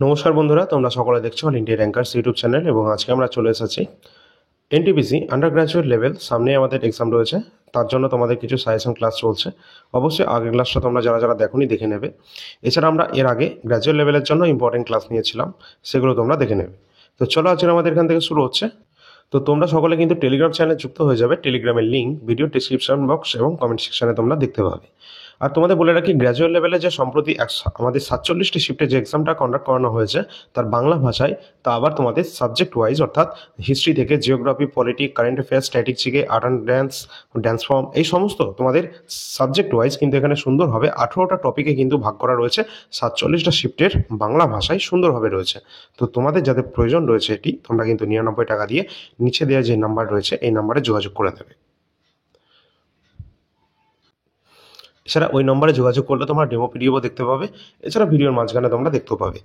নমস্কার বন্ধুরা, তোমরা সকলে দেখছো all India rankers YouTube channel এবং আজকে আমরা চলে এসেছি এনটিপিসি আন্ডার গ্র্যাজুয়েট লেভেল। সামনে আমাদের এক্সাম রয়েছে, তার জন্য তোমাদের কিছু সাজেশন ক্লাস চলছে। অবশ্যই আগের ক্লাসটা তোমরা যারা যারা দেখোনি দেখে নেবে। এছাড়া আমরা এর আগে গ্র্যাজুয়েট লেভেলের জন্য ইম্পর্টেন্ট ক্লাস নিয়েছিলাম, সেগুলো তোমরা দেখে নেবে। তো চলো আজকে আমাদের এখান থেকে শুরু হচ্ছে। তো তোমরা সকলে কিন্তু টেলিগ্রাম চ্যানেলে যুক্ত হয়ে যাবে। টেলিগ্রামের লিঙ্ক ভিডিও ডিসক্রিপশন বক্স এবং কমেন্ট সেকশনে তোমরা দেখতে পাবে। আর তোমাদের বলে রাখি, গ্র্যাজুয়েট লেভেলে যে সম্প্রতি আমাদের 47টি শিফটে যে এক্সামটা কন্ডাক্ট করানো হয়েছে তার বাংলা ভাষায়, তা আবার তোমাদের সাবজেক্ট ওয়াইজ, অর্থাৎ হিস্ট্রি থেকে geography, politics, current affairs, static GK, art and dance form, এই সমস্ত তোমাদের সাবজেক্ট ওয়াইজ কিন্তু এখানে সুন্দরভাবে 18টা টপিকে কিন্তু ভাগ করা রয়েছে। 47টা শিফটের বাংলা ভাষায় সুন্দরভাবে রয়েছে। তো তোমাদের যাদের প্রয়োজন রয়েছে এটি, তোমরা কিন্তু 99 টাকা দিয়ে নিচে দেওয়া যে নাম্বার রয়েছে এই নাম্বারে যোগাযোগ করে দেবে। এছাড়া ওই নম্বরে যোগাযোগ করলে তোমরা ডেমো পিডিএফও দেখতে পাবে। এছাড়া ভিডিওর মাঝখানে তোমরা দেখতেও পাবে।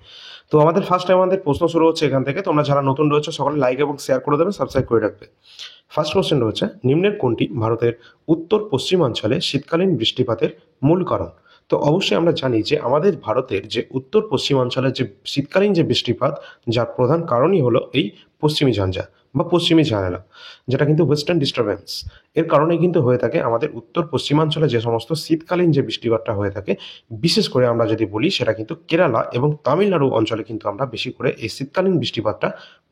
তো আমাদের ফার্স্ট টাইম আমাদের প্রশ্ন শুরু হচ্ছে এখান থেকে। তোমরা যারা নতুন রয়েছে সকলে লাইক এবং শেয়ার করে দেবে, সাবস্ক্রাইব করে রাখবে। ফার্স্ট কোশ্চেন রয়েছে, নিম্নের কোনটি ভারতের উত্তর পশ্চিমাঞ্চলে শীতকালীন বৃষ্টিপাতের মূল কারণ? তো অবশ্যই আমরা জানি যে আমাদের ভারতের যে উত্তর পশ্চিমাঞ্চলের যে শীতকালীন যে বৃষ্টিপাত, যার প্রধান কারণই হলো এই পশ্চিমী ঝঞ্ঝা বা পশ্চিমী ঝামেলা, যেটা কিন্তু ওয়েস্টার্ন ডিস্টারবেন্স। এর কারণে কিন্তু হয়ে থাকে আমাদের উত্তর পশ্চিমাঞ্চলে যে সমস্ত শীতকালীন যে বৃষ্টিপাতটা হয়ে থাকে, বিশেষ করে আমরা যদি বলি সেটা কিন্তু কেরালা এবং তামিলনাড়ু অঞ্চলে কিন্তু আমরা বেশি করে এই শীতকালীন বৃষ্টিপাতটা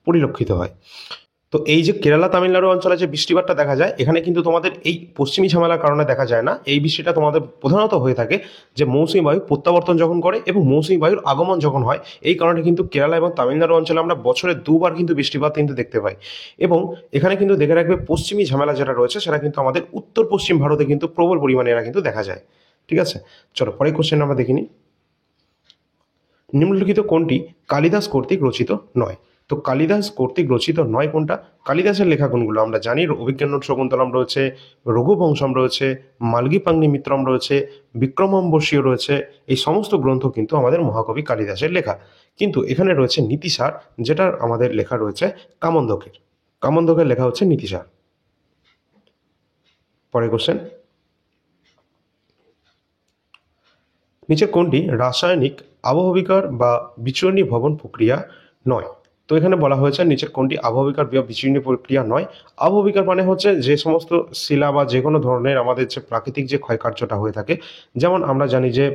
পরিলক্ষিত হয়। তো এই যে কেরালা তামিলনাড়ু অঞ্চলে যে বৃষ্টিপাতটা দেখা যায়, এখানে কিন্তু তোমাদের এই পশ্চিমী ঝামেলার কারণে দেখা যায় না। এই বৃষ্টিটা তোমাদের প্রধানত হয়ে থাকে যে মৌসুমী বায়ু প্রত্যাবর্তন যখন করে এবং মৌসুমী বায়ুর আগমন যখন হয়, এই কারণে কিন্তু কেরালা এবং তামিলনাড়ু অঞ্চলে আমরা বছরে দুবার কিন্তু বৃষ্টিপাত কিন্তু দেখতে পাই। এবং এখানে কিন্তু দেখে রাখবে, পশ্চিমী ঝামেলা যেটা রয়েছে সেটা কিন্তু আমাদের উত্তর পশ্চিম ভারতে কিন্তু প্রবল পরিমাণে এরা কিন্তু দেখা যায়। ঠিক আছে, চলো পরের কোশ্চেন আমরা দেখিনি। নিম্নলিখিত কোনটি কালিদাস কর্তৃক রচিত নয়? তো কালিদাস কর্তৃক রচিত নয় কোনটা? কালিদাসের লেখা কোনগুলো আমরা জানি, অভিজ্ঞান শকুন্তলম রয়েছে, রঘুবংশম রয়েছে, মালগী মিত্রম রয়েছে, বিক্রমাম্বরীয় রয়েছে। এই সমস্ত গ্রন্থ কিন্তু আমাদের মহাকবি কালিদাসের লেখা। কিন্তু এখানে রয়েছে নীতিসার, যেটা আমাদের লেখা রয়েছে কামন্দকের। কামন্দকের লেখা হচ্ছে নীতিসার। পরের কোশ্চেন, নিচে কোনটি রাসায়নিক আবহবিকার বা বিচূর্ণী ভবন প্রক্রিয়া নয়? তো এখানে বলা হয়েছে নিচের কোনটি আবহবিকার বা বিচূর্ণী প্রক্রিয়া নয়। আবহবিকার মানে হচ্ছে যে সমস্ত শিলা বা যে কোনো ধরনের আমাদের যে প্রাকৃতিক যে ক্ষয়কার্যটা হয়ে থাকে। যেমন আমরা জানি যে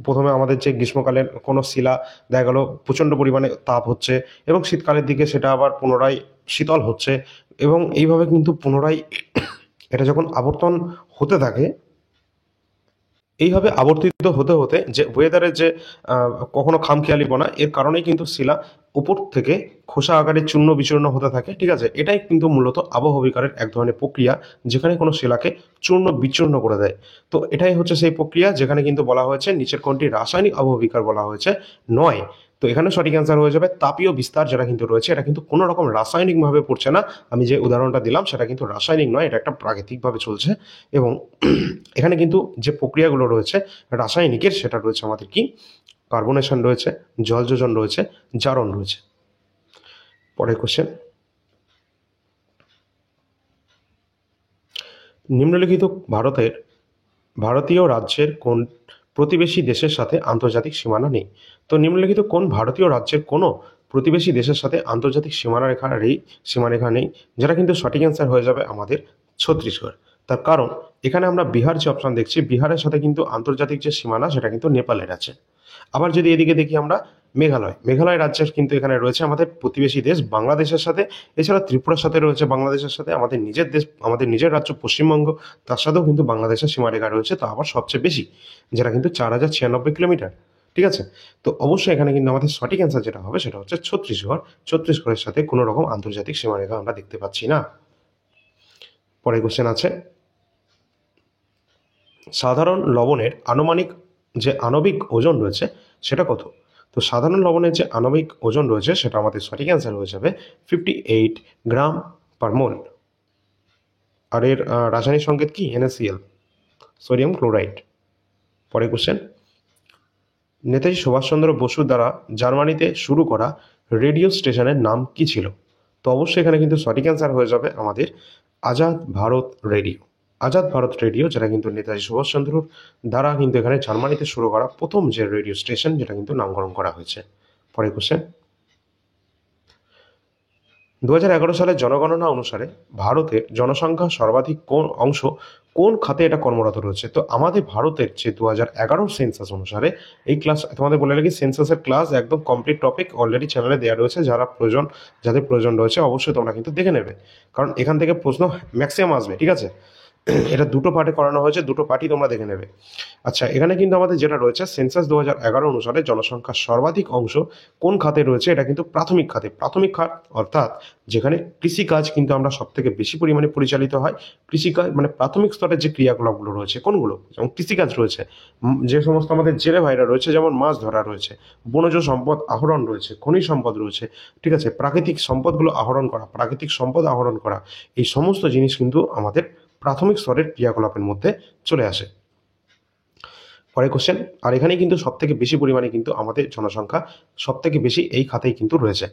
প্রথমে আমাদের যে গ্রীষ্মকালের কোনো শিলা দেখা গেল প্রচণ্ড পরিমাণে তাপ হচ্ছে এবং শীতকালের দিকে সেটা আবার পুনরায় শীতল হচ্ছে, এবং এইভাবে কিন্তু পুনরায় এটা যখন আবর্তন হতে থাকে, এইভাবে আবর্তিত হতে হতে যে ওয়েদারের যে কখনো খামখেয়ালিপনা, এর কারণেই কিন্তু শিলা উপর থেকে খোসা আকারে চূর্ণ বিচূর্ণ হতে থাকে। ঠিক আছে, এটাই কিন্তু মূলত আবহবিকারের এক ধরনের প্রক্রিয়া, যেখানে কোনো শিলাকে চূর্ণ বিচূর্ণ করে দেয়। তো এটাই হচ্ছে সেই প্রক্রিয়া যেখানে কিন্তু বলা হয়েছে নিচের কোনটি রাসায়নিক আবহবিকার বলা হয়েছে নয়। তো এখানে সঠিক অ্যান্সার হয়ে যাবে তাপীয় বিস্তার, যেটা কিন্তু রয়েছে এটা কিন্তু কোনো রকম রাসায়নিকভাবে পড়ছে না। আমি যে উদাহরণটা দিলাম সেটা কিন্তু রাসায়নিক নয়, এটা একটা প্রাকৃতিকভাবে চলছে। এবং এখানে কিন্তু যে প্রক্রিয়াগুলো রয়েছে রাসায়নিকের, সেটা রয়েছে আমাদের কি কার্বনেশন রয়েছে, জলযোজন রয়েছে, জারণ রয়েছে। পরের কোশ্চেন, নিম্নলিখিত ভারতীয় রাজ্যের কোন প্রতিবেশী দেশের সাথে আন্তর্জাতিক সীমানা নেই? তো নিম্নলিখিত কোন ভারতীয় রাজ্যের কোনো প্রতিবেশী দেশের সাথে আন্তর্জাতিক সীমারেখা নেই? যেটা কিন্তু সঠিক অ্যান্সার হয়ে যাবে আমাদের ছত্তিশগড়। তার কারণ এখানে আমরা বিহার যে অপশন দেখছি, বিহারের সাথে কিন্তু আন্তর্জাতিক যে সীমানা সেটা কিন্তু নেপালের আছে। আবার যদি এদিকে দেখি আমরা মেঘালয় রাজ্যের কিন্তু এখানে রয়েছে আমাদের প্রতিবেশী দেশ বাংলাদেশের সাথে। এছাড়া ত্রিপুরার সাথে রয়েছে বাংলাদেশের সাথে। আমাদের নিজের দেশ, আমাদের নিজের রাজ্য পশ্চিমবঙ্গ, তার সাথেও কিন্তু বাংলাদেশের সীমারেখা রয়েছে, তা আবার সবচেয়ে বেশি, যেটা কিন্তু 4096 কিলোমিটার। ঠিক আছে, তো অবশ্যই এখানে কিন্তু আমাদের সঠিক অ্যান্সার যেটা হবে সেটা হচ্ছে ছত্তিশগড়। ছত্তিশগড়ের সাথে কোনো রকম আন্তর্জাতিক সীমারেখা আমরা দেখতে পাচ্ছি না। পরের কোশ্চেন আছে, সাধারণ লবণের আনুমানিক যে আণবিক ওজন রয়েছে সেটা কত? তো সাধারণ লবণের যে আণবিক ওজন রয়েছে সেটা আমাদের সঠিক অ্যান্সার হয়ে যাবে 58 গ্রাম পার মোল। আর এর রাসায়নিক সংকেত কি? NaCl, sodium chloride. পরের কোশ্চেন, নেতাজি সুভাষচন্দ্র বসুর দ্বারা জার্মানিতে শুরু করা রেডিও স্টেশনের নাম কি ছিল? তো অবশ্যই এখানে কিন্তু সঠিক অ্যান্সার হয়ে যাবে আমাদের আজাদ ভারত রেডিও। আজাদ ভারত রেডিও, যেটা কিন্তু নেতাজি সুভাষচন্দ্রর দ্বারা কিন্তু এখানে জার্মানিতে শুরু করা প্রথম যে রেডিও স্টেশন, যেটা কিন্তু নামকরণ করা হয়েছে। পরের কোশ্চেন, 2011 সালের জনগণনা অনুসারে ভারতের জনসংখ্যা সর্বাধিক কোন অংশ কোন খাতে এটা কর্মরত রয়েছে? তো আমাদের ভারতের যে 2011 সেন্সাস অনুসারে, এই ক্লাস তোমাদের বলে রাখি, সেন্সাসের ক্লাস একদম কমপ্লিট টপিক অলরেডি চ্যানেলে দেওয়া রয়েছে, যাদের প্রয়োজন রয়েছে অবশ্যই তোমরা কিন্তু দেখে নেবে, কারণ এখান থেকে প্রশ্ন ম্যাক্সিমাম আসবে, ঠিক আছে। এটা দুটো পার্টে করানো হয়েছে, দুটো পার্টই তোমরা দেখে নেবে। আচ্ছা, এখানে কিন্তু আমাদের যেটা রয়েছে সেন্সাস 2011 অনুসারে জনসংখ্যার সর্বাধিক অংশ কোন খাতে রয়েছে? এটা কিন্তু প্রাথমিক খাতে। প্রাথমিক খাত অর্থাৎ যেখানে কৃষিকাজ কিন্তু আমরা সব থেকে বেশি পরিমাণে পরিচালিত হয়। কৃষিকাজ মানে প্রাথমিক স্তরের যে ক্রিয়াকলাপগুলো রয়েছে কোনগুলো? যেমন কৃষিকাজ রয়েছে, যে সমস্ত আমাদের জেলে ভাইরা রয়েছে, যেমন মাছ ধরা রয়েছে, বনজ সম্পদ আহরণ রয়েছে, খনিজ সম্পদ রয়েছে, ঠিক আছে, প্রাকৃতিক সম্পদগুলো আহরণ করা, প্রাকৃতিক সম্পদ আহরণ করা, এই সমস্ত জিনিস কিন্তু আমাদের প্রাথমিক স্তরের ক্রিয়াকলাপের মধ্যে চলে আসে। পরের কোশ্চেন, আর এখানেই কিন্তু সব থেকে বেশি পরিমাণে কিন্তু আমাদের জনসংখ্যা সব থেকে বেশি এই খাতেই কিন্তু রয়েছে।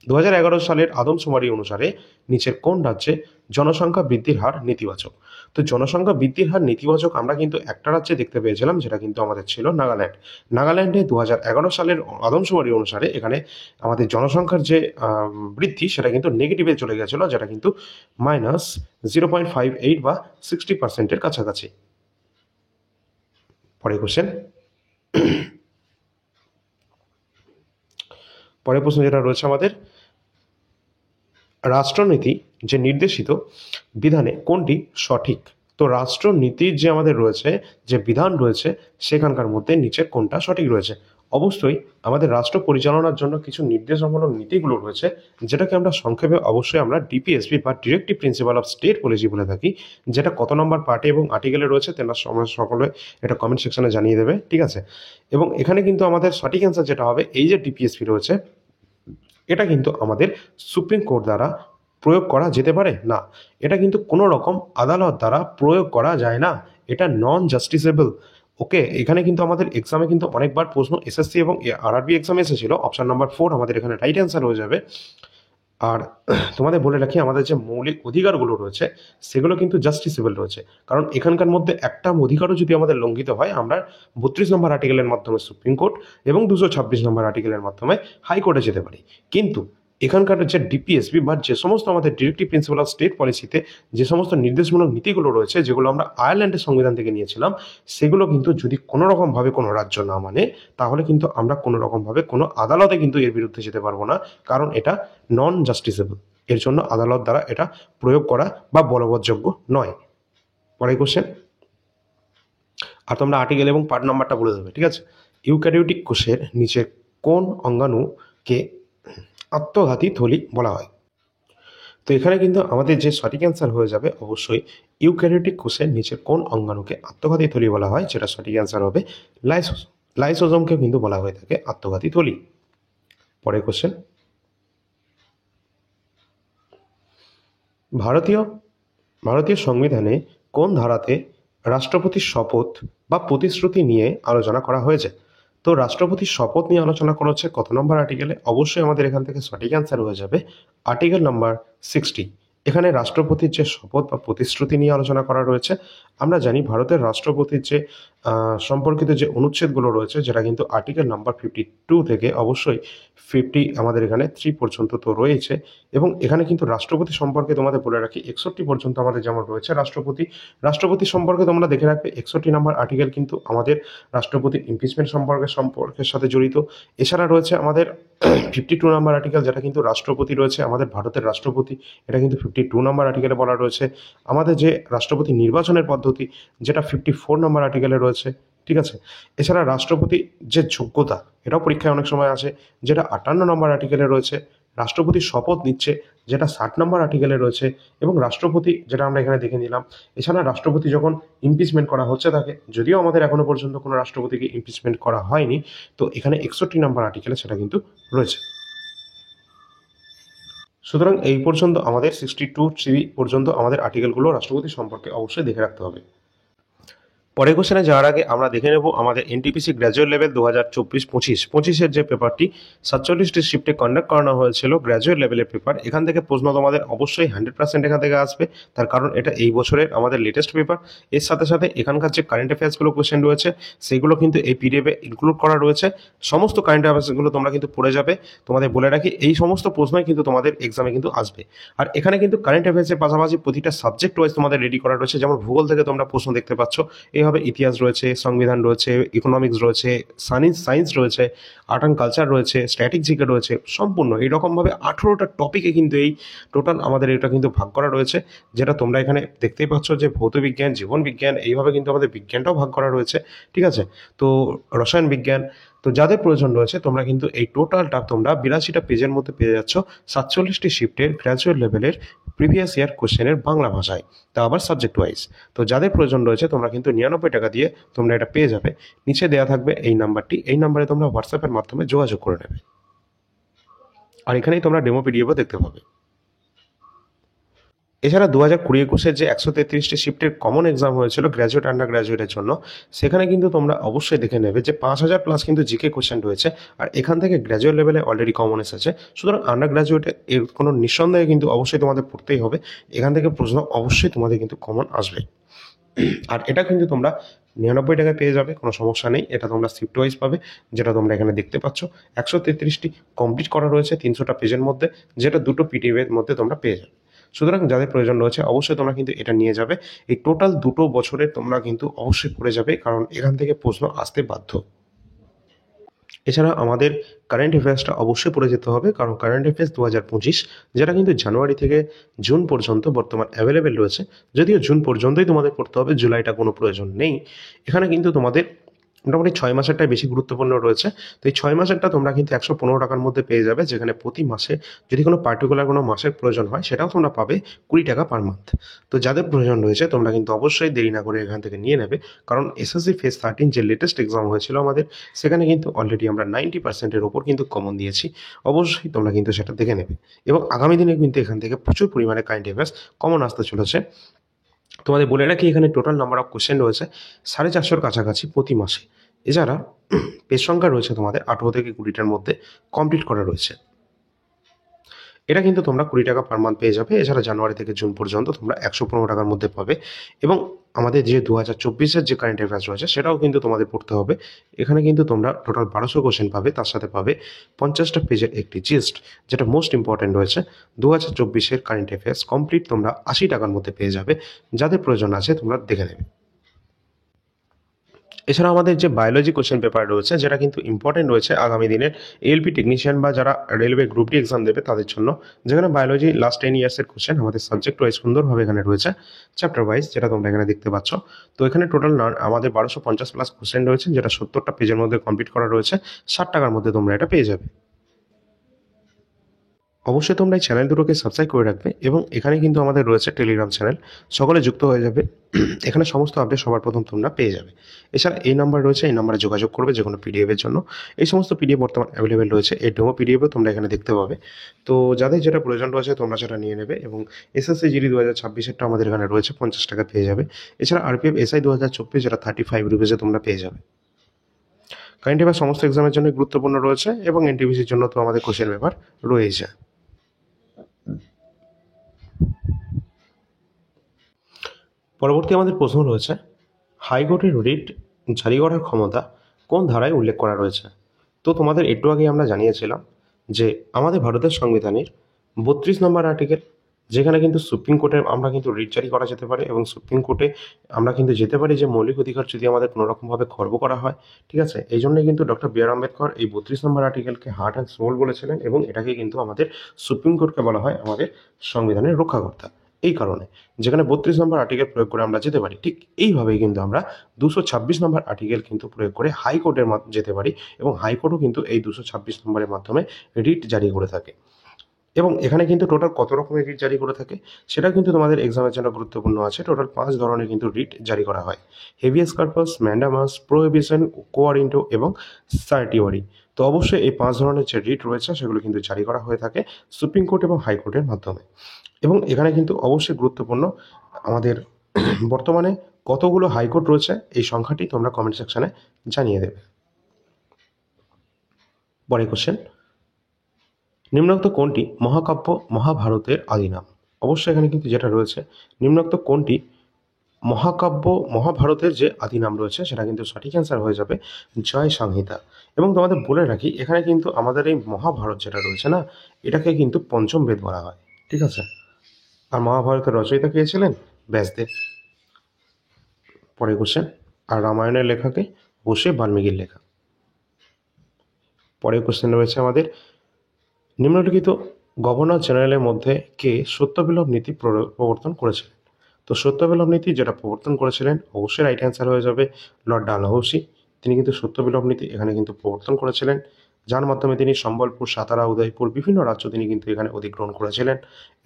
2011 সালের আদমশুমারি অনুসারে নিচের কোন রাজ্যে জনসংখ্যা বৃদ্ধির হার নেতিবাচক? তো জনসংখ্যা বৃদ্ধির হার নেতিবাচক আমরা কিন্তু একটা রাজ্যে দেখতে পেয়েছিলাম, যেটা কিন্তু আমাদের ছিল নাগাল্যান্ড। নাগাল্যান্ডে 2011 সালের আদমশুমারি অনুসারে এখানে আমাদের জনসংখ্যার যে বৃদ্ধি সেটা কিন্তু নেগেটিভে চলে গেছিলো, যেটা কিন্তু -0.58 বা 60%-এর কাছাকাছি। পরের কোশ্চেন, পরের প্রশ্ন যেটা রয়েছে আমাদের, রাষ্ট্রনীতি যে নির্দেশিত বিধানে কোনটি সঠিক? তো রাষ্ট্রনীতির যে আমাদের রয়েছে যে বিধান রয়েছে সেখানকার মধ্যে নিচের কোনটা সঠিক রয়েছে? অবশ্যই আমাদের রাষ্ট্র পরিচালনার জন্য কিছু নির্দেশমূলক নীতিগুলো রয়েছে, যেটাকে আমরা সংক্ষেপে অবশ্যই আমরা ডিপিএসপি বা directive principal of state policy বলে থাকি। যেটা কত নম্বর পার্টে এবং আর্টিকেলে রয়েছে তোমরা সকলে এটা কমেন্ট সেকশনে জানিয়ে দেবে, ঠিক আছে। এবং এখানে কিন্তু আমাদের সঠিক অ্যান্সার যেটা হবে, এই যে ডিপিএসপি রয়েছে এটা কিন্তু আমাদের সুপ্রিম কোর্ট দ্বারা প্রয়োগ করা যেতে পারে না। এটা কিন্তু কোনো রকম আদালত দ্বারা প্রয়োগ করা যায় না, এটা নন জাস্টিসেবল। ওকে, এখানে কিন্তু আমাদের এক্সামে কিন্তু অনেকবার প্রশ্ন এসএসসি এবং আরআরবি এক্সামে এসেছিল, অপশন নাম্বার 4 আমাদের এখানে রাইট অ্যান্সার হয়ে যাবে। আর তোমাদের বলে রাখি, আমাদের যে মৌলিক অধিকারগুলো রয়েছে সেগুলো কিন্তু জাস্টিসেবল রয়েছে, কারণ এখানকার মধ্যে একটা অধিকারও যদি আমাদের লঙ্ঘিত হয়, আমরা 32 নম্বর আর্টিকেলের মাধ্যমে সুপ্রিম কোর্ট এবং 226 নম্বর আর্টিকেলের মাধ্যমে হাইকোর্টে যেতে পারি। কিন্তু এখানকার যে ডিপিএসপি বা যে সমস্ত আমাদের ডিরেক্টিভ প্রিন্সিপাল অফ স্টেট পলিসিতে যে সমস্ত নির্দেশমূলক নীতিগুলো রয়েছে, যেগুলো আমরা আয়ারল্যান্ডের সংবিধান থেকে নিয়েছিলাম, সেগুলো কিন্তু যদি কোনো রকমভাবে কোনো রাজ্য না মানে, তাহলে কিন্তু আমরা কোনো রকমভাবে কোনো আদালতে কিন্তু এর বিরুদ্ধে যেতে পারবো না, কারণ এটা নন জাস্টিসেবল। এর জন্য আদালত দ্বারা এটা প্রয়োগ করা বা বলবৎযোগ্য নয়। পরের কোশ্চেন, আর তোমরা আর্টিকেল এবং পার্ট নাম্বারটা বলে দেবে, ঠিক আছে। ইউক্যারিওটিক কোষের নিচে কোন অঙ্গাণুকে আত্মঘাতী থলি বলা হয়? তো এখানে কিন্তু আমাদের যে সঠিক অ্যান্সার হয়ে যাবে অবশ্যই ইউক্যারিওটিক কোষের নিচে কোন অঙ্গাণুকে আত্মঘাতী থলি বলা হয়, যেটা সঠিক অ্যান্সার হবে লাইসোসোম। লাইসোসোমকে কিন্তু বলা হয়ে থাকে আত্মঘাতী থলি। পরের কোশ্চেন, ভারতীয় সংবিধানে কোন ধারাতে রাষ্ট্রপতির শপথ বা প্রতিশ্রুতি নিয়ে আলোচনা করা হয়েছে? তো রাষ্ট্রপতির শপথ নিয়ে আলোচনা করা হচ্ছে কত নম্বর আর্টিকেলে? অবশ্যই আমাদের এখান থেকে সঠিক অ্যান্সার হয়ে যাবে আর্টিকেল নাম্বার 60। এখানে রাষ্ট্রপতির যে শপথ বা প্রতিশ্রুতি নিয়ে আলোচনা করা রয়েছে। আমরা জানি ভারতের রাষ্ট্রপতির যে সম্পর্কিত যে অনুচ্ছেদগুলো রয়েছে, যেটা কিন্তু আর্টিকেল নাম্বার 52 থেকে অবশ্যই 50 আমাদের এখানে 3 পর্যন্ত তো রয়েছে। এবং এখানে কিন্তু রাষ্ট্রপতি সম্পর্কে তোমাদের বলে রাখি 61 পর্যন্ত আমাদের যেমন রয়েছে রাষ্ট্রপতি সম্পর্কে তোমরা দেখে রাখবে 61 নম্বর আর্টিকেল কিন্তু আমাদের রাষ্ট্রপতির ইমপিচমেন্ট সম্পর্কের সাথে জড়িত। এছাড়া রয়েছে আমাদের 52 নম্বর আর্টিকেল, যেটা কিন্তু রাষ্ট্রপতি রয়েছে আমাদের ভারতের রাষ্ট্রপতি, এটা কিন্তু 52 নম্বর আর্টিকেলে বলা রয়েছে। আমাদের যে রাষ্ট্রপতি নির্বাচনের পদ্ধতি, যেটা 54 নম্বর আর্টিকেলে রয়েছে, ঠিক আছে। এছাড়া রাষ্ট্রপতি যে যোগ্যতা, এটাও পরীক্ষায় অনেক সময় আসে, যেটা 58 নম্বর আর্টিকেলে রয়েছে। রাষ্ট্রপতি শপথ নিচ্ছে, যেটা 60 নম্বর আর্টিকেলে রয়েছে। এবং রাষ্ট্রপতি, যেটা আমরা এখানে দেখে নিলাম, এছাড়া রাষ্ট্রপতি যখন ইমপিচমেন্ট করা হচ্ছে থাকে, যদিও আমাদের এখনো পর্যন্ত কোনো রাষ্ট্রপতিকে ইমপিচমেন্ট করা হয়নি, তো এখানে 61 নম্বর আর্টিকেলে সেটা কিন্তু রয়েছে। সুতরাং এই পর্যন্ত আমাদের 62 পর্যন্ত আমাদের আর্টিকেলগুলো রাষ্ট্রপতি সম্পর্কে অবশ্যই দেখে রাখতে হবে। পরের কোশ্চেনে যাওয়ার আগে আমরা দেখে নেব আমাদের এনটিপিসি গ্র্যাজুয়েট লেভেল 2024-25 যে পেপারটি 47টি শিফটে কন্ডাক্ট করানো হয়েছিল গ্র্যাজুয়েট লেভেলের পেপার। এখান থেকে প্রশ্ন তোমাদের অবশ্যই 100% এখান থেকে আসবে, তার কারণ এটা এই বছরের আমাদের লেটেস্ট পেপার। এর সাথে সাথে এখানকার যে কারেন্ট অ্যাফেয়ার্সগুলো কোশ্চেন রয়েছে সেগুলো কিন্তু এই পিডিএফে ইনক্লুড করা রয়েছে। সমস্ত কারেন্ট অ্যাফেয়ার্সগুলো তোমরা কিন্তু পড়ে যাবে। তোমাদের বলে রাখি এই সমস্ত প্রশ্নই কিন্তু তোমাদের এক্সামে কিন্তু আসবে। আর এখানে কিন্তু কারেন্ট অ্যাফেয়ার্সের পাশাপাশি প্রতিটা সাবজেক্ট ওয়াইজ তোমাদের রেডি করা রয়েছে। যেমন ভূগোল থেকে তোমরা প্রশ্ন দেখতে পাচ্ছ, এইভাবে ইতিহাস রয়েছে, সংবিধান রয়েছে, ইকোনমিক্স রয়েছে, সায়েন্স রয়েছে, আর্ট অ্যান্ড কালচার রয়েছে, স্ট্যাটিক জিকে রয়েছে, সম্পূর্ণ এইরকমভাবে 18টা টপিকে কিন্তু এই টোটাল আমাদের এটা কিন্তু ভাগ করা রয়েছে। যেটা তোমরা এখানে দেখতেই পাচ্ছ যে ভৌতবিজ্ঞান, জীবন বিজ্ঞান, এইভাবে কিন্তু আমাদের বিজ্ঞানটাও ভাগ করা রয়েছে, ঠিক আছে। তো রসায়ন বিজ্ঞান, তো যাদের প্রয়োজন রয়েছে তোমরা কিন্তু এই টোটালটা তোমরা 82টা পেজের মধ্যে পেয়ে যাচ্ছ 47টি শিফটের গ্র্যাজুয়েট লেভেলের প্রিভিয়াস ইয়ার কোশ্চেনের বাংলা ভাষায়, তা আবার সাবজেক্ট ওয়াইজ। তো যাদের প্রয়োজন রয়েছে তোমরা কিন্তু 99 টাকা দিয়ে তোমরা এটা পেয়ে যাবে। নিচে দেওয়া থাকবে এই নাম্বারটি, এই নাম্বারে তোমরা হোয়াটসঅ্যাপের মাধ্যমে যোগাযোগ করে নেবে। আর এখানেই তোমরা ডেমো পিডিএফও দেখতে পাবে। এছাড়া 2020-21 যে 133টি শিফটের কমন এক্সাম হয়েছিল গ্র্যাজুয়েট আন্ডার গ্র্যাজুয়েটের জন্য, সেখানে কিন্তু তোমরা অবশ্যই দেখে নেবে যে 5000 প্লাস কিন্তু জিকে কোশ্চেন রয়েছে। আর এখান থেকে গ্র্যাজুয়েট লেভেলে অলরেডি কমন এসেছে, সুতরাং আন্ডার গ্র্যাজুয়েটে এর কোনো নিঃসন্দেহে কিন্তু অবশ্যই তোমাদের পড়তেই হবে। এখান থেকে প্রশ্ন অবশ্যই তোমাদের কিন্তু কমন আসবে। আর এটা কিন্তু তোমরা 99 টাকায় পেয়ে যাবে, কোনো সমস্যা নেই। এটা তোমরা শিফট ওয়াইজ পাবে, যেটা তোমরা এখানে দেখতে পাচ্ছ। 133টি কমপ্লিট করা রয়েছে 300টা পেজের মধ্যে, যেটা দুটো পিডিএফ এর মধ্যে তোমরা পেয়ে যাবে। সুতরাং যাদের প্রয়োজন রয়েছে অবশ্যই তোমরা কিন্তু এটা নিয়ে যাবে। এই টোটাল 2 বছরে তোমরা কিন্তু অবশ্যই পড়ে যাবে, কারণ এখান থেকে প্রশ্ন আসতে বাধ্য। এছাড়া আমাদের কারেন্ট অ্যাফেয়ার্সটা অবশ্যই পড়ে যেতে হবে, কারণ কারেন্ট অ্যাফেয়ার্স 2025 যেটা কিন্তু জানুয়ারি থেকে জুন পর্যন্ত বর্তমান অ্যাভেলেবেল রয়েছে। যদিও জুন পর্যন্তই তোমাদের পড়তে হবে, জুলাইটা কোনো প্রয়োজন নেই। এখানে কিন্তু তোমাদের মোটামুটি 6 মাসেরটাই বেশি গুরুত্বপূর্ণ রয়েছে। তো এই 6 মাসেরটা তোমরা কিন্তু 115 টাকার মধ্যে পেয়ে যাবে, যেখানে প্রতি মাসে যদি কোনো পার্টিকুলার কোনো মাসের প্রয়োজন হয় সেটাও তোমরা পাবে 20 টাকা পার মান্থ। তো যাদের প্রয়োজন রয়েছে তোমরা কিন্তু অবশ্যই দেরি না করে এখান থেকে নিয়ে নেবে, কারণ এসএসসি ফেজ 13 যে লেটেস্ট এক্সাম হয়েছিল আমাদের, সেখানে কিন্তু অলরেডি আমরা 90%-এর ওপর কিন্তু কমন দিয়েছি। অবশ্যই তোমরা কিন্তু সেটা দেখে নেবে, এবং আগামী দিনে কিন্তু এখান থেকে প্রচুর পরিমাণে কারেন্ট অ্যাফেয়ার্স কমন আসতে চলেছে। তোমাদের বলে রাখি এখানে টোটাল নাম্বার অফ কোশ্চেন রয়েছে 450-র কাছাকাছি প্রতি মাসে। এছাড়া পেজ সংখ্যা রয়েছে তোমাদের 18 থেকে 20টার মধ্যে কমপ্লিট করা রয়েছে। এটা কিন্তু তোমরা 20 টাকা পার মান্থ পেয়ে যাবে। এছাড়া জানুয়ারি থেকে জুন পর্যন্ত তোমরা 115 টাকার মধ্যে পাবে। এবং আমাদের যে 2024-এর যে কারেন্ট অ্যাফেয়ার্স রয়েছে সেটাও কিন্তু তোমাদের পড়তে হবে। এখানে কিন্তু তোমরা টোটাল 1200 কোশ্চেন পাবে, তার সাথে পাবে 50টা পেজের একটি জিস্ট, যেটা মোস্ট ইম্পর্টেন্ট রয়েছে। 2024-এর কারেন্ট অ্যাফেয়ার্স কমপ্লিট তোমরা 80 টাকার মধ্যে পেয়ে যাবে। যাদের প্রয়োজন আছে তোমরা দেখে নেবে। এছাড়া আমাদের যে বায়োলজি কোশ্চেন পেপার রয়েছে, যেটা কিন্তু ইম্পর্টেন্ট রয়েছে আগামী দিনের এএলপি টেকনিশিয়ান বা যারা রেলওয়ে গ্রুপ ডি এক্সাম দেবে তাদের জন্য, যেখানে বায়োলজি লাস্ট 10 ইয়ার্সের কোশ্চেন আমাদের সাবজেক্ট ওয়াইজ সুন্দরভাবে এখানে রয়েছে, চ্যাপ্টার ওয়াইজ, যেটা তোমরা এখানে দেখতে পাচ্ছ। তো এখানে টোটাল আমাদের 1250 প্লাস কোশ্চেন রয়েছে, যেটা 70টা পেজের মধ্যে কমপ্লিট করা রয়েছে। 60 টাকার মধ্যে তোমরা এটা পেয়ে যাবে। অবশ্যই তোমরা এই চ্যানেল দুটোকে সাবস্ক্রাইব করে রাখবে, এবং এখানে কিন্তু আমাদের রয়েছে টেলিগ্রাম চ্যানেল, সকলে যুক্ত হয়ে যাবে। এখানে সমস্ত আপডেট সবার প্রথম তোমরা পেয়ে যাবে। এছাড়া এই নাম্বার রয়েছে, এই নাম্বারে যোগাযোগ করবে যে কোনো পিডিএফের জন্য। এই সমস্ত পিডিএফ বর্তমান অ্যাভেলেবেল রয়েছে, এই ডেমো পিডিএফও তোমরা এখানে দেখতে পাবে। তো যাদের যেটা প্রয়োজন রয়েছে তোমরা সেটা নিয়ে নেবে। এবং এসএসসি জিডি 2026-এরটা আমাদের এখানে রয়েছে 50 টাকা পেয়ে যাবে। এছাড়া আরপিএফ এসআই 2024 যেটা 35 রুপিসে তোমরা পেয়ে যাবে। কারেন্ট অ্যাফেয়ার সমস্ত এক্সামের জন্য গুরুত্বপূর্ণ রয়েছে, এবং এনটিপিসির জন্য তো আমাদের কোশ্চেন পেপার রয়েছে। পরবর্তী আমাদের প্রশ্ন রয়েছে, হাইকোর্টের রিট জারি করার ক্ষমতা কোন ধারায় উল্লেখ করা রয়েছে? তো তোমাদের একটু আগে আমরা জানিয়েছিলাম যে আমাদের ভারতের সংবিধানের 32 নম্বর আর্টিকেল, যেখানে কিন্তু সুপ্রিম কোর্টে আমরা কিন্তু রিট জারি করা যেতে পারে, এবং সুপ্রিম কোর্টে আমরা কিন্তু যেতে পারি যে মৌলিক অধিকার যদি আমাদের কোনোরকমভাবে খর্ব করা হয়, ঠিক আছে। এই জন্যই কিন্তু ডক্টর বি আর আম্বেদকর এই 32 নম্বর আর্টিকেলকে হার্ট অ্যান্ড সোল বলেছিলেন, এবং এটাকে কিন্তু আমাদের সুপ্রিম কোর্টকে বলা হয় আমাদের সংবিধানের রক্ষাকর্তা। এই কারণে যেখানে 32 নম্বর আর্টিকেল প্রয়োগ করে আমরা যেতে পারি, ঠিক এইভাবেই কিন্তু আমরা 226 নম্বর আর্টিকেল কিন্তু প্রয়োগ করে হাইকোর্টের যেতে পারি, এবং হাইকোর্টও কিন্তু এই 226 নম্বরের মাধ্যমে রিট জারি করে থাকে। এবং এখানে কিন্তু টোটাল কত রকমের রিট জারি করে থাকে সেটা কিন্তু তোমাদের এক্সামের জন্য গুরুত্বপূর্ণ আছে। টোটাল 5 ধরনের কিন্তু রিট জারি করা হয়: হেভিয়াস কর্পাস, ম্যান্ডামাস, প্রোহিবিশন, কোয়ারিন্টো এবং সার্টিওয়ারি। তো অবশ্যই এই 5 ধরনের যে রিট রয়েছে সেগুলো কিন্তু জারি করা হয়ে থাকে সুপ্রিম কোর্ট এবং হাইকোর্টের মাধ্যমে। এবং এখানে কিন্তু অবশ্যই গুরুত্বপূর্ণ আমাদের বর্তমানে কতগুলো হাইকোর্ট রয়েছে এই সংখ্যাটি তোমরা কমেন্ট সেকশনে জানিয়ে দেবে। পরের কোশ্চেন, নিম্নোক্ত কোনটি মহাকাব্য মহাভারতের আদি নাম? অবশ্যই এখানে কিন্তু যেটা রয়েছে, নিম্নোক্ত কোনটি মহাকাব্য মহাভারতের যে আদি নাম রয়েছে সেটা কিন্তু সঠিক অ্যান্সার হয়ে যাবে জয় সংহিতা। এবং তোমাদের বলে রাখি, এখানে কিন্তু আমাদের এই মহাভারত যেটা রয়েছে না, এটাকে কিন্তু পঞ্চম বেদ বলা হয়, ঠিক আছে। আর মহাভারতের রচয়িতা কে ছিলেন? ব্যাসদেব। পরের কোশ্চেন, আর রামায়ণের লেখাকে? অবশ্যই বাল্মীকির লেখা। পরের কোশ্চেন রয়েছে আমাদের, নিম্নলিখিত গভর্নর জেনারেলের মধ্যে কে সত্যবিলোপ নীতি প্রবর্তন করেছিলেন? তো সত্যবিলোপ নীতি যেটা প্রবর্তন করেছিলেন, অবশ্যই রাইট অ্যান্সার হয়ে যাবে লর্ড ডালহৌসি। তিনি কিন্তু সত্যবিলোপ নীতি এখানে কিন্তু প্রবর্তন করেছিলেন, যার মাধ্যমে তিনি সম্বলপুর, সাতারা, উদয়পুর বিভিন্ন রাজ্য তিনি কিন্তু এখানে অধিগ্রহণ করেছিলেন।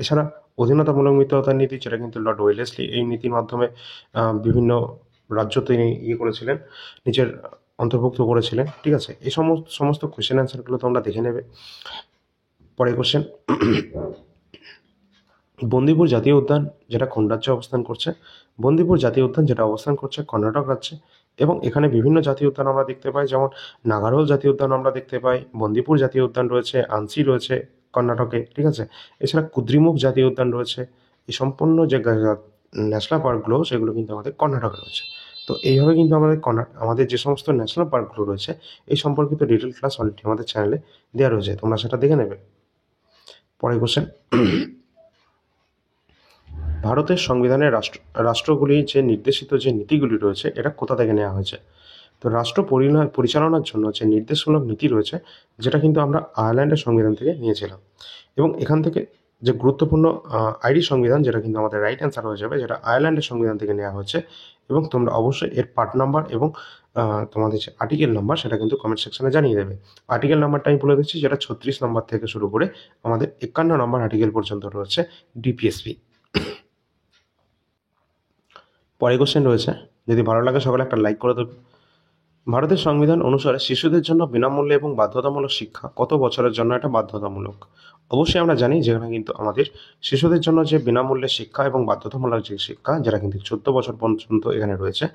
এছাড়া অধীনতামূলক মিত্রতার নীতি, যেটা কিন্তু লর্ড ওয়েলেসলি এই নীতির মাধ্যমে বিভিন্ন রাজ্য তিনি করেছিলেন, নিজের অন্তর্ভুক্ত করেছিলেন, ঠিক আছে। এই সমস্ত কোয়েশ্চেন অ্যান্সারগুলো তোমরা দেখে নেবে। পরের কোশ্চেন, বন্দিপুর জাতীয় উদ্যান যেটা কোন রাজ্যে অবস্থান করছে? বন্দিপুর জাতীয় উদ্যান যেটা অবস্থান করছে কর্ণাটক রাজ্যে। এবং এখানে বিভিন্ন জাতীয় উদ্যান আমরা দেখতে পাই, যেমন নাগারোল জাতীয় উদ্যান আমরা দেখতে পাই, বন্দিপুর জাতীয় উদ্যান রয়েছে, আনসি রয়েছে কর্ণাটকে, ঠিক আছে। এছাড়া কুদ্রিমুখ জাতীয় উদ্যান রয়েছে। এই সম্পূর্ণ যে ন্যাশনাল পার্কগুলো সেগুলো কিন্তু আমাদের কর্ণাটকে রয়েছে। তো এইভাবে কিন্তু আমাদের যে সমস্ত ন্যাশনাল পার্কগুলো রয়েছে এই সম্পর্কিত ডিটেল ক্লাস অলরেডি আমাদের চ্যানেলে দেওয়া রয়েছে, তোমরা সেটা দেখে নেবে। পরের কোশ্চেন, ভারতের সংবিধানের রাষ্ট্রগুলি যে নির্দেশিত যে নীতিগুলি রয়েছে এটা কোথা থেকে নেওয়া হয়েছে? তো রাষ্ট্র পরিচালনার জন্য যে নির্দেশমূলক নীতি রয়েছে, যেটা কিন্তু আমরা আয়ারল্যান্ডের সংবিধান থেকে নিয়েছিলাম। এবং এখান থেকে যে গুরুত্বপূর্ণ আইরিশ সংবিধান, যেটা কিন্তু আমাদের রাইট অ্যান্সার হয়ে যাবে, যেটা আয়ারল্যান্ডের সংবিধান থেকে নেওয়া হয়েছে। এবং তোমরা অবশ্যই এর পার্ট নাম্বার এবং তোমাদের যে আর্টিকেল নাম্বার সেটা কিন্তু কমেন্ট সেকশনে জানিয়ে দেবে। আর্টিকেল নাম্বারটা আমি বলে দিচ্ছি, যেটা 36 নম্বর থেকে শুরু করে আমাদের 51 নম্বর আর্টিকেল পর্যন্ত রয়েছে ডিপিএসপি। পরের কোশ্চেন রয়েছে, যদি ভালো লাগে সকলে একটা লাইক করে দেবে। ভারতের সংবিধান অনুসারে শিশুদের জন্য বিনামূল্যে এবং বাধ্যতামূলক শিক্ষা কত বছরের জন্য এটা বাধ্যতামূলক? অবশ্যই আমরা জানি যেখানে কিন্তু আমাদের শিশুদের জন্য যে বিনামূল্যে শিক্ষা এবং বাধ্যতামূলক যে শিক্ষা, যেটা কিন্তু 14 বছর পর্যন্ত এখানে রয়েছে।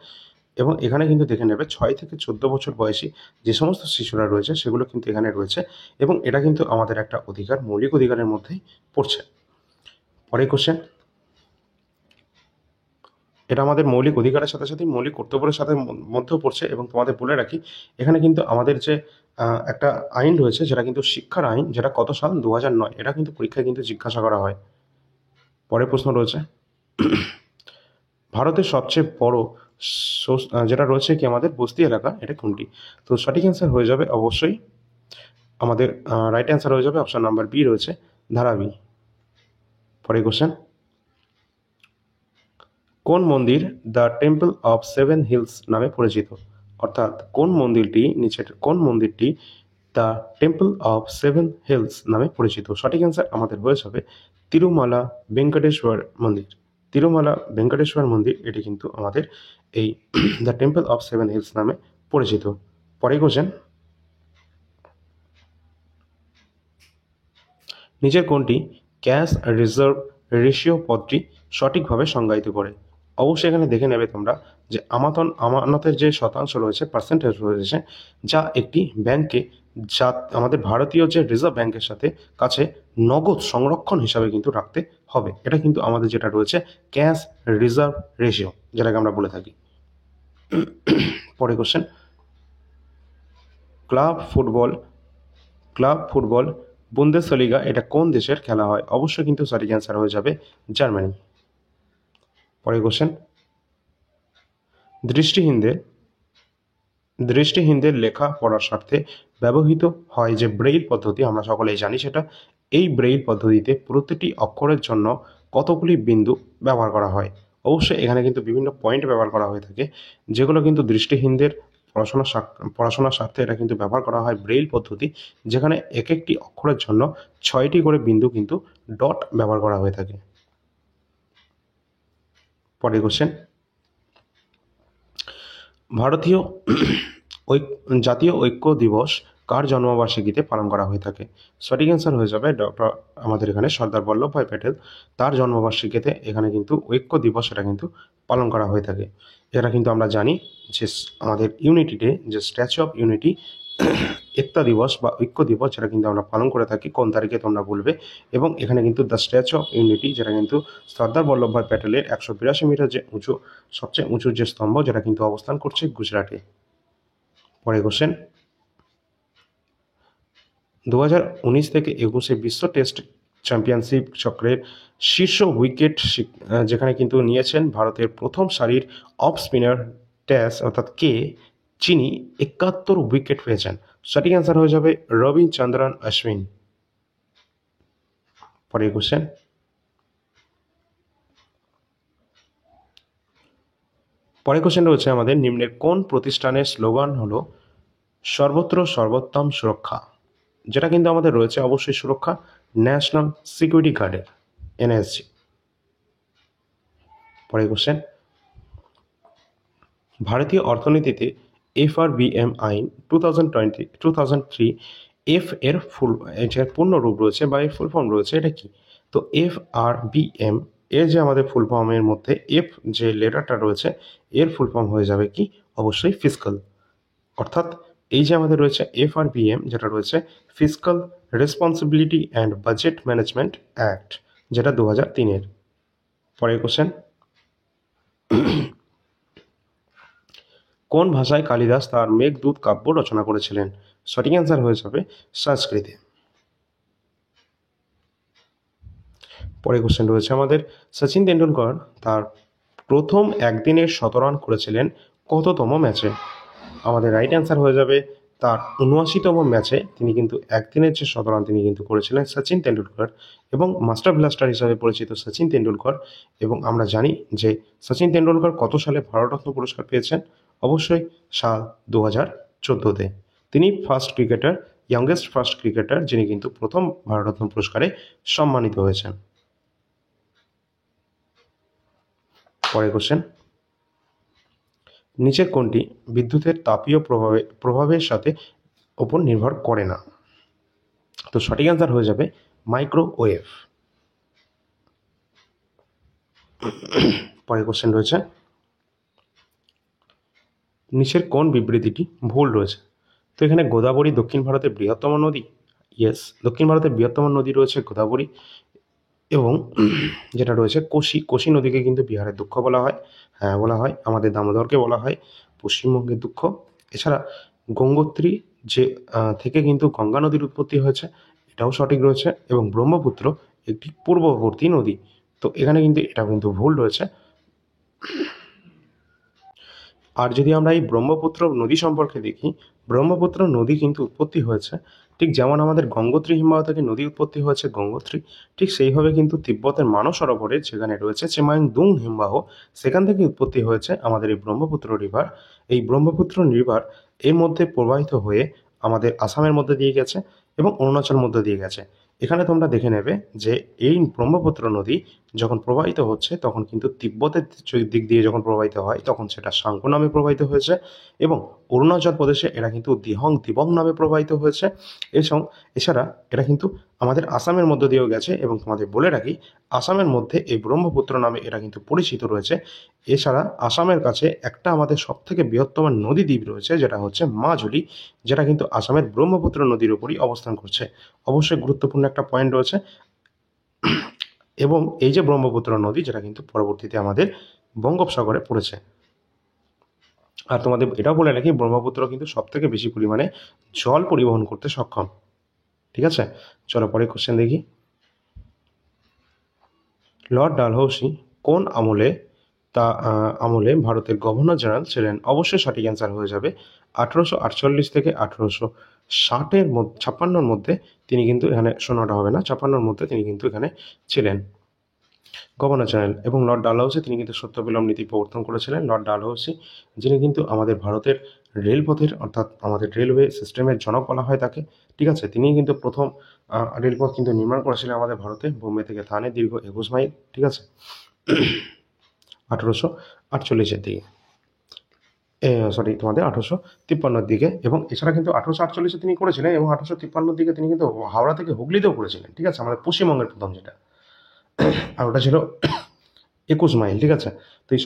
এবং এখানে কিন্তু দেখে নেবে 6 থেকে 14 বছর বয়সী যে সমস্ত শিশুরা রয়েছে সেগুলো কিন্তু এখানে রয়েছে। এবং এটা কিন্তু আমাদের একটা অধিকার, মৌলিক অধিকারের মধ্যেই পড়ছে। পরের কোশ্চেন, এটা আমাদের মৌলিক অধিকারের সাথে সাথে মৌলিক কর্তব্যের সাথে মধ্যেও পড়ছে। এবং তোমাদের বলে রাখি, এখানে কিন্তু আমাদের যে একটা আইন রয়েছে, যেটা কিন্তু শিক্ষার আইন, যেটা কত সাল? 2009। এটা কিন্তু পরীক্ষায় কিন্তু জিজ্ঞাসা করা হয়। পরের প্রশ্ন রয়েছে, ভারতের সবচেয়ে বড় যেটা রয়েছে কি আমাদের বস্তি এলাকা, এটা কোনটি? তো সঠিক অ্যান্সার হয়ে যাবে অবশ্যই আমাদের রাইট অ্যান্সার হয়ে যাবে অপশন নাম্বার বি রয়েছে, ধারাবি। পরের কোশ্চেন, কোন মন্দির দ্য টেম্পল অফ 7 হিলস নামে পরিচিত? অর্থাৎ কোন মন্দিরটি দ্য টেম্পল অফ 7 হিলস নামে পরিচিত? সঠিক অ্যান্সার আমাদের হয়ে যাবে তিরুমালা বেঙ্কটেশ্বর মন্দির। তিরুমালা বেঙ্কটেশ্বর মন্দির এটি কিন্তু আমাদের এই দ্য টেম্পল অফ 7 হিলস নামে পরিচিত। পরের কোশ্চেন, নিচের কোনটি ক্যাশ রিজার্ভ রেশিও পদটি সঠিকভাবে সংজ্ঞায়িত করে? অবশ্যই এখানে দেখে নেবে তোমরা যে আমানতের যে শতাংশ রয়েছে, পার্সেন্টেজ রয়েছে, যা একটি ব্যাংকে, যা আমাদের ভারতীয় যে রিজার্ভ ব্যাংকের সাথে কাছে নগদ সংরক্ষণ হিসাবে কিন্তু রাখতে হবে। এটা কিন্তু আমাদের যেটা রয়েছে ক্যাশ রিজার্ভ রেশিও, যেটাকে আমরা বলে থাকি। পরে কোশ্চেন, ক্লাব ফুটবল বুন্দেসলিগা এটা কোন দেশের খেলা হয়? অবশ্যই কিন্তু সঠিক অ্যান্সার হয়ে যাবে জার্মানি। পরের কোশ্চেন, দৃষ্টিহীনদের লেখা পড়ার স্বার্থে ব্যবহৃত হয় যে ব্রেইল পদ্ধতি, আমরা সকলেই জানি সেটা। এই ব্রেইল পদ্ধতিতে প্রতিটি অক্ষরের জন্য কতগুলি বিন্দু ব্যবহার করা হয়? অবশ্যই এখানে কিন্তু বিভিন্ন পয়েন্ট ব্যবহার করা হয়ে থাকে, যেগুলো কিন্তু দৃষ্টিহীনদের পড়াশোনার স্বার্থে এটা কিন্তু ব্যবহার করা হয় ব্রেইল পদ্ধতি, যেখানে এক একটি অক্ষরের জন্য 6টি করে বিন্দু কিন্তু ডট ব্যবহার করা হয়ে থাকে। পরের কোশ্চেন, ভারতীয় জাতীয় ঐক্য দিবস কার জন্মবার্ষিকীতে পালন করা হয়ে থাকে? সঠিক অ্যান্সার হয়ে যাবে ডক্টর আমাদের এখানে সর্দার বল্লভভাই প্যাটেল, তার জন্মবার্ষিকীতে এখানে কিন্তু ঐক্য দিবস এটা কিন্তু পালন করা হয়ে থাকে। এটা কিন্তু আমরা জানি যে আমাদের ইউনিটি ডে, যে স্ট্যাচু অফ ইউনিটি, একতা দিবস বা ঐক্য দিবস, যেটা কিন্তু আমরা পালন করে থাকি, কোন তারিখে তোমরা বলবে। এবং এখানে কিন্তু দ্য স্ট্যাচু অফ ইউনিটি, যেটা কিন্তু সর্দার বল্লভভাই প্যাটেলের 182 মিটার যে উঁচু, সবচেয়ে উঁচু যে স্তম্ভ, যেটা কিন্তু অবস্থান করছে গুজরাটে। পরে কোশ্চেন, 2019 থেকে 21 বিশ্ব টেস্ট চ্যাম্পিয়নশিপ চক্রের শীর্ষ উইকেট যেখানে কিন্তু নিয়েছেন ভারতের প্রথম সারির অফ স্পিনার ট্যাস, অর্থাৎ কে, যিনি 71 উইকেট পেয়েছেন। সঠিক অ্যান্সার হয়ে যাবে রবিচন্দ্রন অশ্বিন। পরের কোশ্চেন, পরের কোশ্চেনটা হচ্ছে আমাদের নিম্নের কোন প্রতিষ্ঠানের স্লোগান হলো সর্বত্র সর্বোত্তম সুরক্ষা? যেটা কিন্তু আমাদের রয়েছে অবশ্যই সুরক্ষা, ন্যাশনাল সিকিউরিটি গার্ডের, এনএসজি। পরের কোশ্চেন, ভারতীয় অর্থনীতিতে এফআরবিএম আইন 2003 এফ এর পূর্ণ রূপ রয়েছে বা এর ফুল ফর্ম রয়েছে, এটা কি? তো এফআরবিএম এর যে আমাদের ফুল ফর্মের মধ্যে এফ যে লেটারটা রয়েছে, এর ফুল ফর্ম হয়ে যাবে কি? অবশ্যই ফিসকাল। অর্থাৎ এই যে আমাদের রয়েছে এফআরবিএম, যেটা রয়েছে fiscal responsibility and budget management act, যেটা 2003-এর। পরের কোশ্চেন, কোন ভাষায় কালিদাস তার মেঘদূত কাব্য রচনা করেছিলেন? সঠিক অ্যান্সার হয়ে যাবে সংস্কৃতে। পরের কোশ্চেন রয়েছে আমাদের, সচিন তেন্ডুলকর তার প্রথম একদিনের শতরান করেছিলেন কততম ম্যাচে? আমাদের রাইট অ্যান্সার হয়ে যাবে তার 79তম ম্যাচে তিনি কিন্তু একদিনের যে শতরান তিনি কিন্তু করেছিলেন সচিন তেন্ডুলকর। এবং মাস্টার ব্লাস্টার হিসাবে পরিচিত সচিন তেন্ডুলকর। এবং আমরা জানি যে সচিন তেন্ডুলকর কত সালে ভারতরত্ন পুরস্কার পেয়েছেন? অবশ্যই সাল 2014-তে। তিনি ইয়াংগেস্ট ফার্স্ট ক্রিকেটার যিনি কিন্তু প্রথম ভারতরত্ন পুরস্কারে সম্মানিত হয়েছেন। পরের কোশ্চেন, নিচের কোনটি বিদ্যুতের তাপীয় প্রভাবের সাথে ওপর নির্ভর করে না? তো সঠিক অ্যান্সার হয়ে যাবে মাইক্রোওয়েভ। পরের কোশ্চেন রয়েছে, নিচের কোন বিবৃতিটি ভুল রয়েছে? তো এখানে গোদাবরী দক্ষিণ ভারতের বৃহত্তম নদী, ইয়েস, দক্ষিণ ভারতের বৃহত্তম নদী রয়েছে গোদাবরী। এবং যেটা রয়েছে কোশি নদীকে কিন্তু বিহারের দুঃখ বলা হয়, হ্যাঁ বলা হয়। আমাদের দামোদরকে বলা হয় পশ্চিমবঙ্গের দুঃখ। এছাড়া গঙ্গোত্রী যে থেকে কিন্তু গঙ্গা নদীর উৎপত্তি হয়েছে, এটাও সঠিক রয়েছে। এবং ব্রহ্মপুত্র একটি পূর্ববর্তী নদী, তো এখানে কিন্তু এটা কিন্তু ভুল রয়েছে। আর যদি আমরা এই ব্রহ্মপুত্র নদী সম্পর্কে দেখি, ব্রহ্মপুত্র নদী কিন্তু উৎপত্তি হয়েছে ঠিক যেমন আমাদের গঙ্গোত্রী হিমবাহ থেকে নদী উৎপত্তি হয়েছে গঙ্গোত্রী, ঠিক সেইভাবে কিন্তু তিব্বতের মানসরোবরে যেখানে রয়েছে চেমাইনদুং হিমবাহ, সেখান থেকে উৎপত্তি হয়েছে আমাদের এই ব্রহ্মপুত্র রিভার। এই ব্রহ্মপুত্র রিভার এর মধ্যে প্রবাহিত হয়ে আমাদের আসামের মধ্যে দিয়ে গেছে এবং অরুণাচল মধ্যে দিয়ে গেছে। এখানে তোমরা দেখে নেবে যে এই ব্রহ্মপুত্র নদী যখন প্রবাহিত হচ্ছে তখন কিন্তু তিব্বতের দিক দিয়ে যখন প্রবাহিত হয় তখন সেটা সাঙ্কো নামে প্রবাহিত হয়েছে, এবং অরুণাচল প্রদেশে এটা কিন্তু দিবং নামে প্রবাহিত হয়েছে। এছাড়া এটা কিন্তু আমাদের আসামের মধ্য দিয়েও গেছে। এবং তোমাদের বলে রাখি, আসামের মধ্যে এই ব্রহ্মপুত্র নামে এটা কিন্তু পরিচিত রয়েছে। এছাড়া আসামের কাছে একটা আমাদের সবথেকে বৃহত্তম নদী দ্বীপ রয়েছে, যেটা হচ্ছে মাজুলি, যেটা কিন্তু আসামের ব্রহ্মপুত্র নদীর উপরই অবস্থান করছে। অবশ্যই গুরুত্বপূর্ণ একটা পয়েন্ট রয়েছে। এবং এই যে ব্রহ্মপুত্র নদী, যেটা কিন্তু পরবর্তীতে আমাদের বঙ্গোপসাগরে পড়েছে। আর তোমাদের এটাও বলে রাখি, ব্রহ্মপুত্র কিন্তু সব থেকে বেশি পরিমাণে জল পরিবহন করতে সক্ষম। ঠিক আছে, চলো পরে কোশ্চেন দেখি। লর্ড ডালহৌসি কোন আমলে ভারতের গভর্নর জেনারেল ছিলেন? অবশ্যই সঠিক অ্যান্সার হয়ে যাবে 1848 থেকে 1856-এর মধ্যে তিনি কিন্তু এখানে, শোনাটা হবে না, 56-এর মধ্যে তিনি কিন্তু এখানে ছিলেন গভর্নর জেনারেল। এবং লর্ড ডালহৌসি তিনি কিন্তু সত্যবিলম্ব নীতি প্রবর্তন করেছিলেন। লর্ড ডালহৌসি যিনি কিন্তু আমাদের ভারতের রেলপথের, অর্থাৎ আমাদের রেলওয়ে সিস্টেমের জনক বলা হয় তাকে। ঠিক আছে, তিনিই কিন্তু প্রথম রেলপথ কিন্তু নির্মাণ করেছিলেন আমাদের ভারতে, বোম্বে থেকে থানে, দীর্ঘ 21 মাইল। ঠিক আছে, 1848-এর দিকে। সরি তোমাদের 1853 দিকে, এবং এছাড়া কিন্তু 1848 তিনি করেছিলেন, এবং 1853 দিকে তিনি কিন্তু হাওড়া থেকে হুগলিতেও করেছিলেন, ঠিক আছে, আমাদের পশ্চিমবঙ্গের প্রথম যেটা, আর ওটা ছিল 21 মাইল, ঠিক আছে। তো এই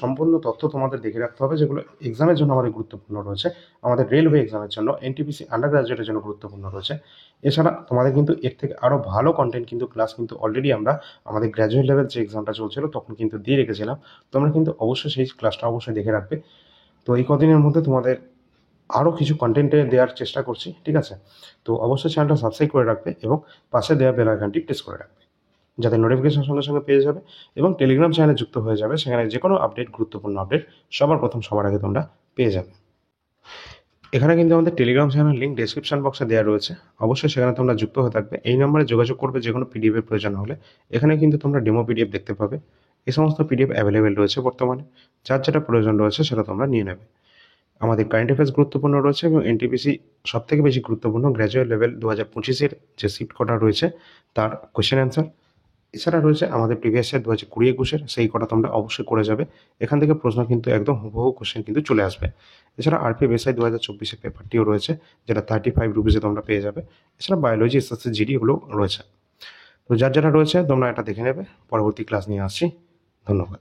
সম্পূর্ণ তথ্য তোমাদের দেখে রাখতে হবে, যেগুলো এক্সামের জন্য আমাদের গুরুত্বপূর্ণ রয়েছে, আমাদের রেলওয়ে এক্সামের জন্য, এনটিপিসি আন্ডার গ্রাজুয়েটের জন্য গুরুত্বপূর্ণ রয়েছে। এছাড়া তোমাদের কিন্তু এর থেকে আরও ভালো কন্টেন্ট কিন্তু ক্লাস কিন্তু অলরেডি আমরা আমাদের গ্র্যাজুয়েট লেভেল যে এক্সামটা চলছিল তখন কিন্তু দিয়ে রেখেছিলাম। তোমরা কিন্তু অবশ্যই সেই ক্লাসটা অবশ্যই দেখে রাখবে। তো এই কদিনের মধ্যে তোমাদের আরও কিছু কন্টেন্টে দেওয়ার চেষ্টা করছি, ঠিক আছে। তো অবশ্যই চ্যানেলটা সাবস্ক্রাইব করে রাখবে এবং পাশে দেওয়া বেল আইকনটি প্রেস করে রাখবে, যাতে নোটিফিকেশন সঙ্গে সঙ্গে পেয়ে যাবে, এবং টেলিগ্রাম চ্যানেলে যুক্ত হয়ে যাবে, সেখানে যে কোনো আপডেট, গুরুত্বপূর্ণ আপডেট সবার আগে তোমরা পেয়ে যাবে। এখানে কিন্তু আমাদের টেলিগ্রাম চ্যানেল লিঙ্ক ডেসক্রিপশন বক্সে দেওয়া রয়েছে, অবশ্যই সেখানে তোমরা যুক্ত হয়ে থাকবে। এই নম্বরে যোগাযোগ করবে যে কোনো পিডিএফের প্রয়োজন হলে। এখানে কিন্তু তোমরা ডেমো পিডিএফ দেখতে পাবে, এই সমস্ত পিডিএফ অ্যাভেলেবেল রয়েছে বর্তমানে, যার যেটা প্রয়োজন রয়েছে সেটা তোমরা নিয়ে নেবে। আমাদের কারেন্ট অ্যাফেয়ার্স গুরুত্বপূর্ণ রয়েছে, এবং এনটিপিসি সবথেকে বেশি গুরুত্বপূর্ণ গ্র্যাজুয়েট লেভেল 2025-এর যে শিফট কটা রয়েছে তার কোয়েশ্চেন অ্যান্সার। এছাড়া রয়েছে আমাদের প্রিভিয়াস ইয়ার 2020-21-এর, সেই কটা তোমরা অবশ্যই করে যাবে। এখান থেকে প্রশ্ন কিন্তু একদম হুবহু কোশ্চেন কিন্তু চলে আসবে। এছাড়া আরপিএফএসআই 2024-এর পেপারটিও রয়েছে, যেটা 35 রুপিসে তোমরা পেয়ে যাবে। এছাড়া বায়োলজি, এসএসসি, জিডি এগুলো রয়েছে। তো যার যেটা রয়েছে তোমরা এটা দেখে নেবে। পরবর্তী ক্লাস নিয়ে আসছি। ধন্যবাদ।